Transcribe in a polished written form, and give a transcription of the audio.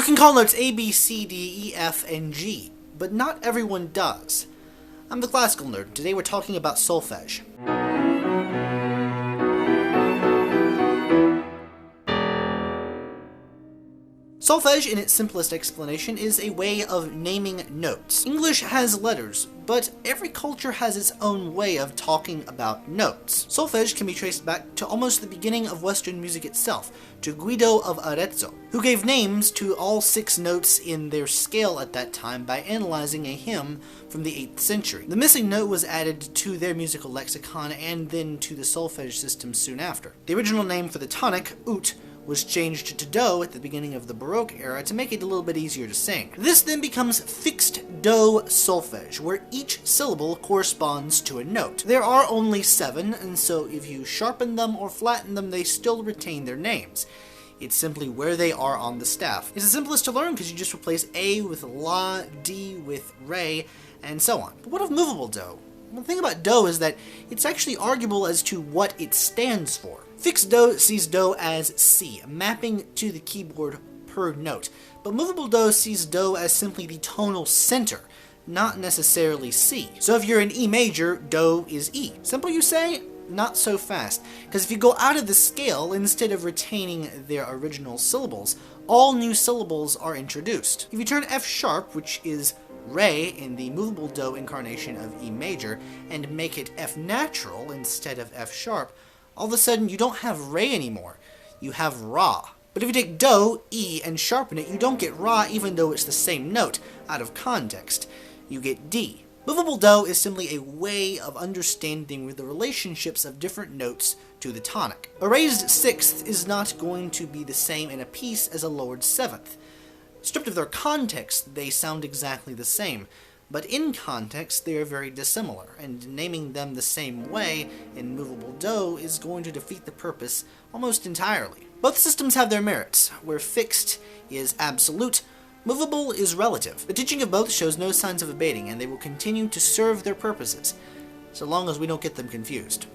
You can call notes A, B, C, D, E, F, and G, but not everyone does. I'm the classical nerd. Today we're talking about solfège. Solfège, in its simplest explanation, is a way of naming notes. English has letters, but every culture has its own way of talking about notes. Solfège can be traced back to almost the beginning of Western music itself, to Guido of Arezzo, who gave names to all 6 notes in their scale at that time by analyzing a hymn from the 8th century. The missing note was added to their musical lexicon and then to the solfège system soon after. The original name for the tonic, ut, was changed to do at the beginning of the Baroque era to make it a little bit easier to sing. This then becomes fixed do solfège, where each syllable corresponds to a note. There are only 7, and so if you sharpen them or flatten them, they still retain their names. It's simply where they are on the staff. It's the simplest to learn because you just replace A with La, D with Re, and so on. But what of movable-do? Well, the thing about do is that it's actually arguable as to what it stands for. Fixed do sees do as C, mapping to the keyboard per note, but movable-do sees do as simply the tonal center, not necessarily C. So if you're in E major, do is E. Simple, you say? Not so fast, because if you go out of the scale, instead of retaining their original syllables, all new syllables are introduced. If you turn F sharp, which is Re in the movable-do incarnation of E major, and make it F natural instead of F sharp, all of a sudden you don't have Re anymore, you have Ra. But if you take do, E, and sharpen it, you don't get Ra even though it's the same note, out of context. You get D. Movable-do is simply a way of understanding the relationships of different notes to the tonic. A raised 6th is not going to be the same in a piece as a lowered 7th. Stripped of their context, they sound exactly the same, but in context, they are very dissimilar, and naming them the same way in movable-do is going to defeat the purpose almost entirely. Both systems have their merits, where fixed is absolute, movable is relative. The teaching of both shows no signs of abating, and they will continue to serve their purposes, so long as we don't get them confused.